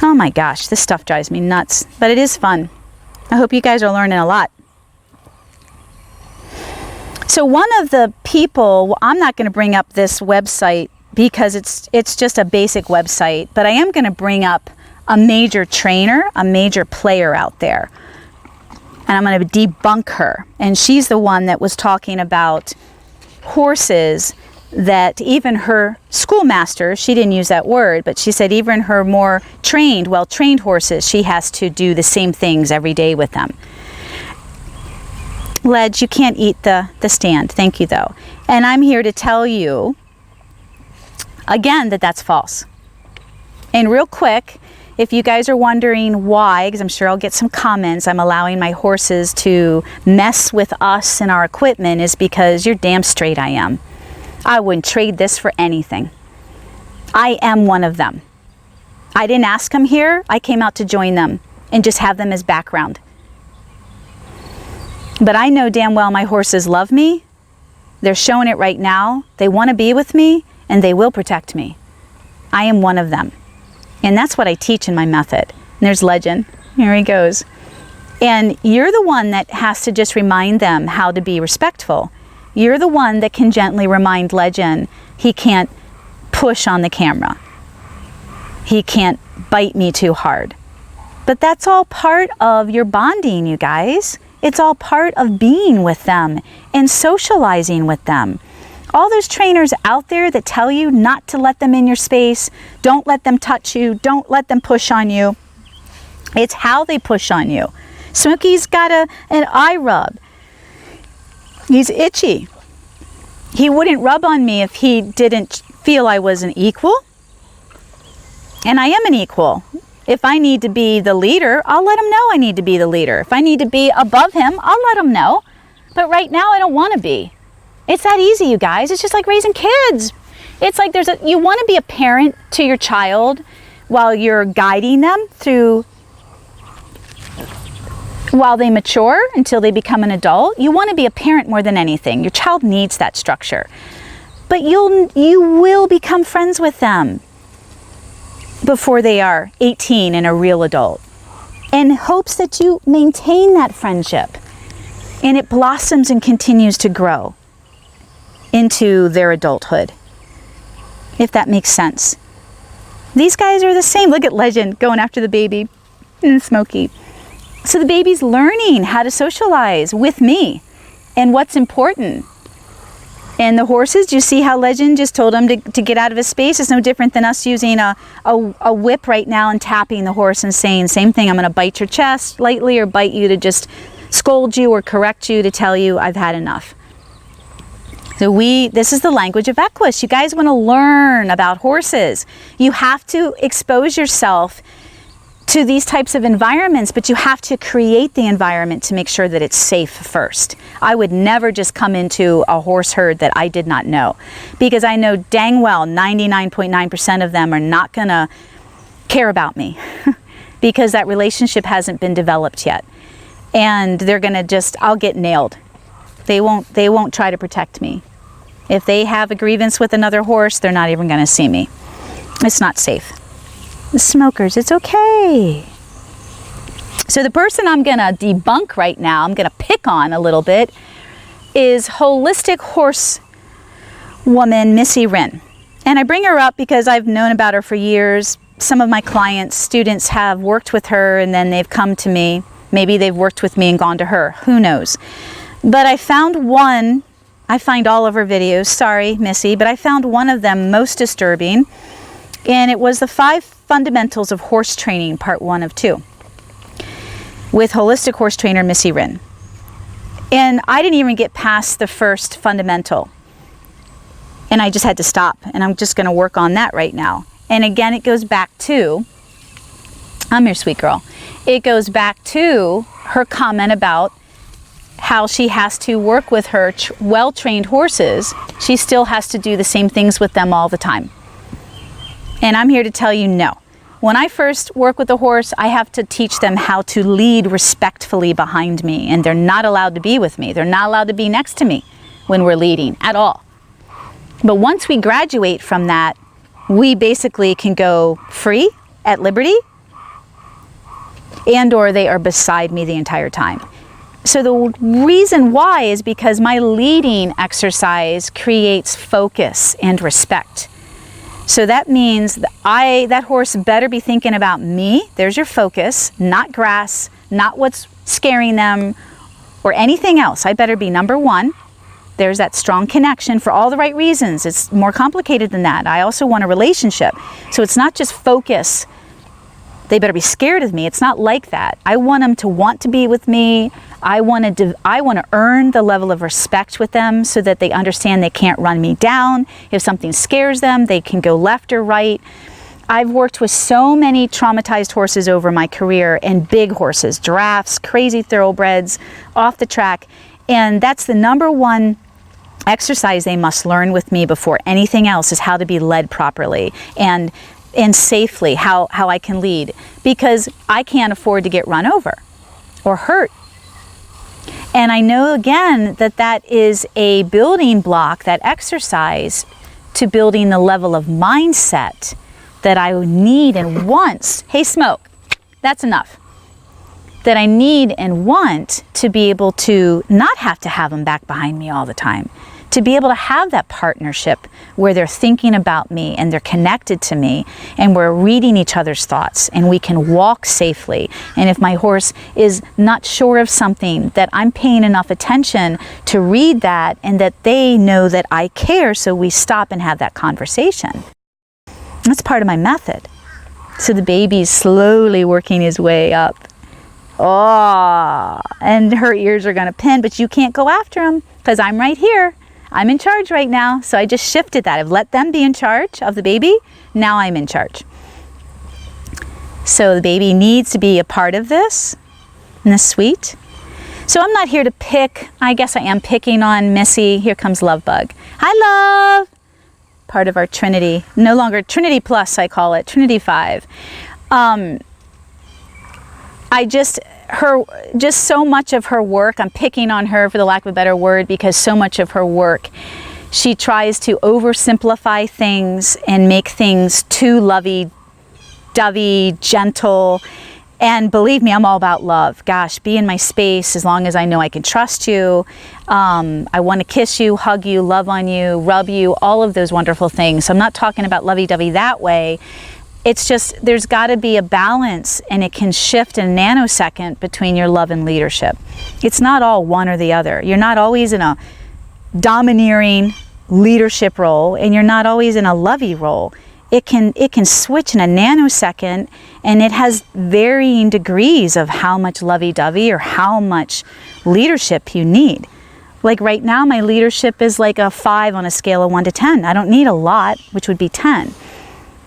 Oh my gosh, this stuff drives me nuts, but it is fun. I hope you guys are learning a lot. So one of the people, well, I'm not going to bring up this website because it's just a basic website, but I am going to bring up a major trainer, a major player out there. And I'm going to debunk her. And she's the one that was talking about horses that even her schoolmaster, she didn't use that word, but she said even her more trained, well-trained horses, she has to do the same things every day with them. Ledge, you can't eat the stand. Thank you, though. And I'm here to tell you, again, that that's false. And real quick, if you guys are wondering why, because I'm sure I'll get some comments, I'm allowing my horses to mess with us and our equipment, is because you're damn straight I am. I wouldn't trade this for anything. I am one of them. I didn't ask them here. I came out to join them and just have them as background. But I know damn well my horses love me. They're showing it right now. They want to be with me, and they will protect me. I am one of them. And that's what I teach in my method. And there's Legend. Here he goes. And you're the one that has to just remind them how to be respectful. You're the one that can gently remind Legend he can't push on the camera. He can't bite me too hard. But that's all part of your bonding, you guys. It's all part of being with them and socializing with them. All those trainers out there that tell you not to let them in your space, don't let them touch you, don't let them push on you. It's how they push on you. Smokey's got an eye rub. He's itchy. He wouldn't rub on me if he didn't feel I was an equal. And I am an equal. If I need to be the leader, I'll let him know I need to be the leader. If I need to be above him, I'll let him know. But right now, I don't want to be. It's that easy, you guys. It's just like raising kids. It's like you want to be a parent to your child while you're guiding them through, while they mature until they become an adult. You want to be a parent more than anything. Your child needs that structure. But you will become friends with them before they are 18 and a real adult, in hopes that you maintain that friendship and it blossoms and continues to grow into their adulthood, if that makes sense. These guys are the same. Look at Legend going after the baby and Smokey. So the baby's learning how to socialize with me and what's important. And the horses, do you see how Legend just told him to get out of his space? It's no different than us using a whip right now and tapping the horse and saying, same thing, I'm going to bite your chest lightly or bite you to just scold you or correct you to tell you I've had enough. So this is the language of Equus. You guys want to learn about horses. You have to expose yourself to these types of environments, but you have to create the environment to make sure that it's safe first. I would never just come into a horse herd that I did not know, because I know dang well 99.9% of them are not going to care about me because that relationship hasn't been developed yet. And they're going to I'll get nailed. They won't try to protect me. If they have a grievance with another horse, they're not even going to see me. It's not safe. The smokers, it's okay. So the person I'm going to debunk right now, I'm going to pick on a little bit, is holistic horse woman Missy Wren. And I bring her up because I've known about her for years. Some of my clients, students have worked with her and then they've come to me. Maybe they've worked with me and gone to her. Who knows? But I found I find all of her videos, sorry Missy, but I found one of them most disturbing. And it was the 5 fundamentals of horse training, part 1 of 2, with holistic horse trainer Missy Wren. And I didn't even get past the first fundamental. And I just had to stop. And I'm just going to work on that right now. And again, it goes back to, I'm your sweet girl. It goes back to her comment about how she has to work with her well-trained horses. She still has to do the same things with them all the time. And I'm here to tell you no. When I first work with a horse, I have to teach them how to lead respectfully behind me. And they're not allowed to be with me. They're not allowed to be next to me when we're leading at all. But once we graduate from that, we basically can go free, at liberty, and or they are beside me the entire time. So the reason why is because my leading exercise creates focus and respect. So that means that horse better be thinking about me. There's your focus, not grass, not what's scaring them or anything else. I better be number one. There's that strong connection for all the right reasons. It's more complicated than that. I also want a relationship. So it's not just focus. They better be scared of me. It's not like that. I want them to want to be with me. I want to earn the level of respect with them so that they understand they can't run me down. If something scares them, they can go left or right. I've worked with so many traumatized horses over my career, and big horses, giraffes, crazy thoroughbreds, off the track. And that's the number one exercise they must learn with me before anything else, is how to be led properly and safely, how I can lead, because I can't afford to get run over or hurt. And I know again that is a building block, that exercise, to building the level of mindset that I need and want. Hey, Smoke, that's enough. That I need and want to be able to not have to have them back behind me all the time. To be able to have that partnership where they're thinking about me and they're connected to me and we're reading each other's thoughts and we can walk safely. And if my horse is not sure of something, that I'm paying enough attention to read that and that they know that I care, so we stop and have that conversation. That's part of my method. So the baby's slowly working his way up. Oh, and her ears are going to pin, but you can't go after him because I'm right here. I'm in charge right now. So I just shifted that. I've let them be in charge of the baby. Now I'm in charge. So the baby needs to be a part of this. Isn't this sweet? So I'm not here to pick. I guess I am picking on Missy. Here comes Love Bug. Hi, Love. Part of our Trinity. No longer Trinity Plus, I call it. Trinity 5. Just so much of her work, I'm picking on her for the lack of a better word, because so much of her work, she tries to oversimplify things and make things too lovey-dovey, gentle. And believe me, I'm all about love. Gosh, be in my space as long as I know I can trust you. I want to kiss you, hug you, love on you, rub you, all of those wonderful things. So I'm not talking about lovey-dovey that way. It's just, there's got to be a balance, and it can shift in a nanosecond between your love and leadership. It's not all one or the other. You're not always in a domineering leadership role, and you're not always in a lovey role. It can switch in a nanosecond, and it has varying degrees of how much lovey-dovey or how much leadership you need. Like right now, my leadership is like a 5 on a scale of 1 to 10. I don't need a lot, which would be 10.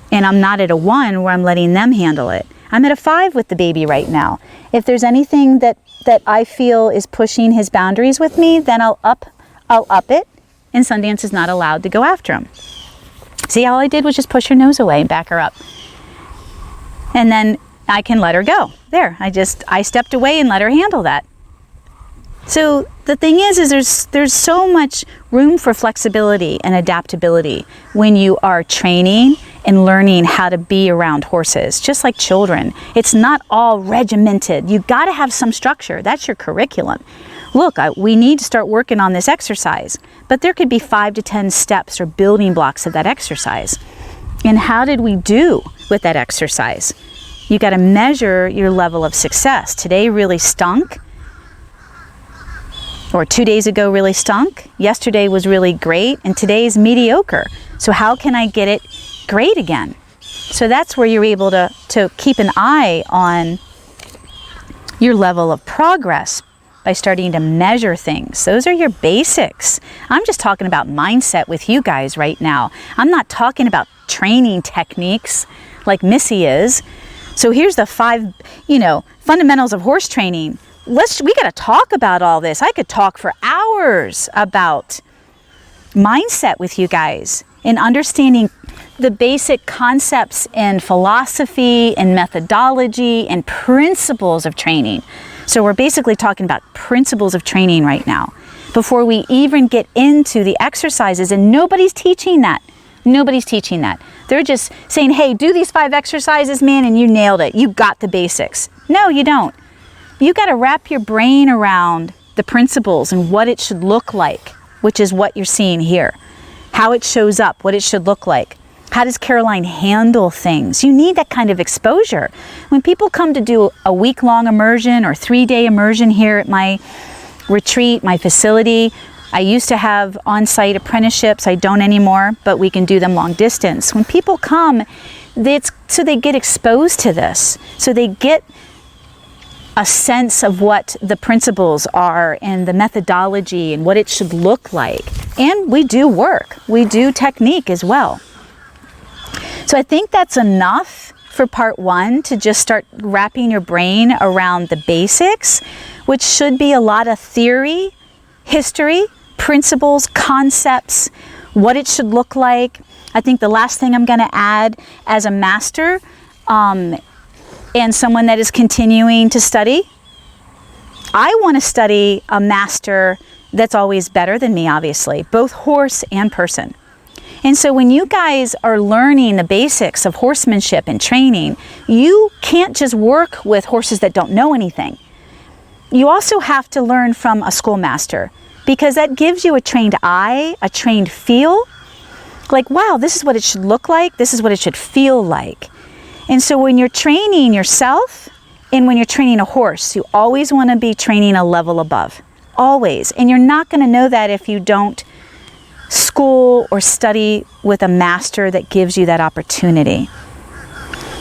And I'm not at a 1 where I'm letting them handle it. I'm at a 5 with the baby right now. If there's anything that I feel is pushing his boundaries with me, then I'll up it, and Sundance is not allowed to go after him. See, all I did was just push her nose away and back her up. And then I can let her go. There, I stepped away and let her handle that. So the thing is there's so much room for flexibility and adaptability when you are training and learning how to be around horses, just like children. It's not all regimented. You got to have some structure. That's your curriculum. Look, we need to start working on this exercise, but there could be 5 to 10 steps or building blocks of that exercise. And how did we do with that exercise? You got to measure your level of success. Today really stunk. Or 2 days ago really stunk. Yesterday was really great, and today is mediocre. So how can I get it great again? So that's where you're able to keep an eye on your level of progress by starting to measure things. Those are your basics. I'm just talking about mindset with you guys right now. I'm not talking about training techniques like Missy is. So here's the 5, fundamentals of horse training. We got to talk about all this. I could talk for hours about mindset with you guys and understanding the basic concepts and philosophy and methodology and principles of training. So we're basically talking about principles of training right now before we even get into the exercises, and nobody's teaching that. Nobody's teaching that. They're just saying, hey, do these 5 exercises, man, and you nailed it. You got the basics. No, you don't. You got to wrap your brain around the principles and what it should look like, which is what you're seeing here. How it shows up, what it should look like. How does Caroline handle things? You need that kind of exposure. When people come to do a week-long immersion or 3-day immersion here at my retreat, my facility, I used to have on-site apprenticeships. I don't anymore, but we can do them long distance. When people come, so they get exposed to this. So they get a sense of what the principles are and the methodology and what it should look like. And we do work. We do technique as well. So I think that's enough for part 1 to just start wrapping your brain around the basics, which should be a lot of theory, history, principles, concepts, what it should look like. I think the last thing I'm going to add as a master and someone that is continuing to study, I want to study a master that's always better than me, obviously, both horse and person. And so when you guys are learning the basics of horsemanship and training, you can't just work with horses that don't know anything. You also have to learn from a schoolmaster, because that gives you a trained eye, a trained feel. Like, wow, this is what it should look like. This is what it should feel like. And so when you're training yourself and when you're training a horse, you always want to be training a level above. Always. And you're not going to know that if you don't school or study with a master that gives you that opportunity.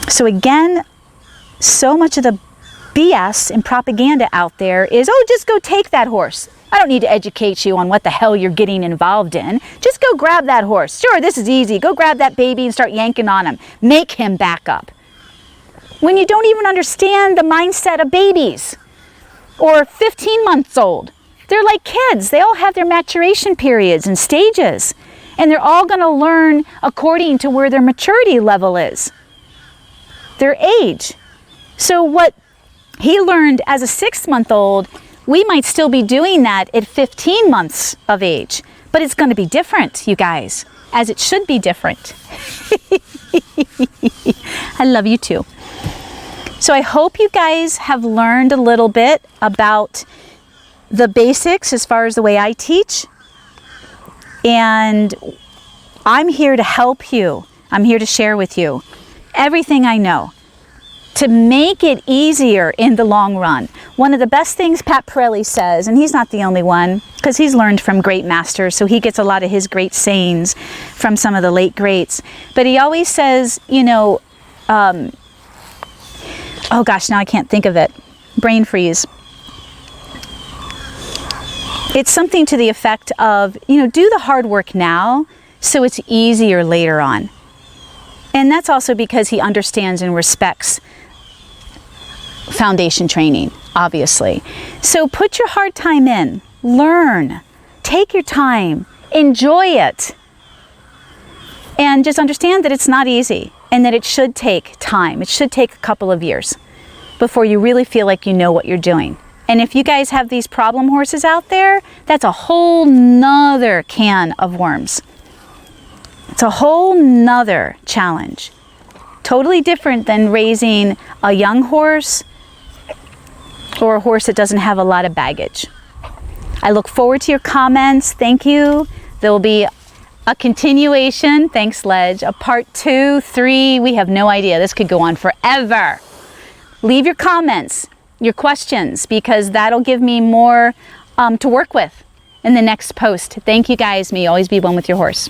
So again, so much of the BS and propaganda out there is, oh, just go take that horse. I don't need to educate you on what the hell you're getting involved in. Just go grab that horse. Sure, this is easy. Go grab that baby and start yanking on him. Make him back up. When you don't even understand the mindset of babies or 15 months old. They're like kids. They all have their maturation periods and stages. And they're all going to learn according to where their maturity level is, their age. So what he learned as a 6-month-old, we might still be doing that at 15 months of age. But it's going to be different, you guys, as it should be different. I love you too. So I hope you guys have learned a little bit about the basics as far as the way I teach. And I'm here to help you. I'm here to share with you everything I know to make it easier in the long run. One of the best things Pat Pirelli says, and he's not the only one, because he's learned from great masters, so he gets a lot of his great sayings from some of the late greats. But he always says, you know, oh gosh, now I can't think of it. Brain freeze. It's something to the effect of, you know, do the hard work now so it's easier later on. And that's also because he understands and respects foundation training, obviously. So put your hard time in, learn, take your time, enjoy it. And just understand that it's not easy and that it should take time. It should take a couple of years before you really feel like you know what you're doing. And if you guys have these problem horses out there, that's a whole nother can of worms. It's a whole nother challenge. Totally different than raising a young horse or a horse that doesn't have a lot of baggage. I look forward to your comments. Thank you. There will be a continuation. Thanks, Ledge. A part 2, 3. We have no idea. This could go on forever. Leave your comments, your questions, because that'll give me more to work with in the next post. Thank you guys. May you always be one with your horse.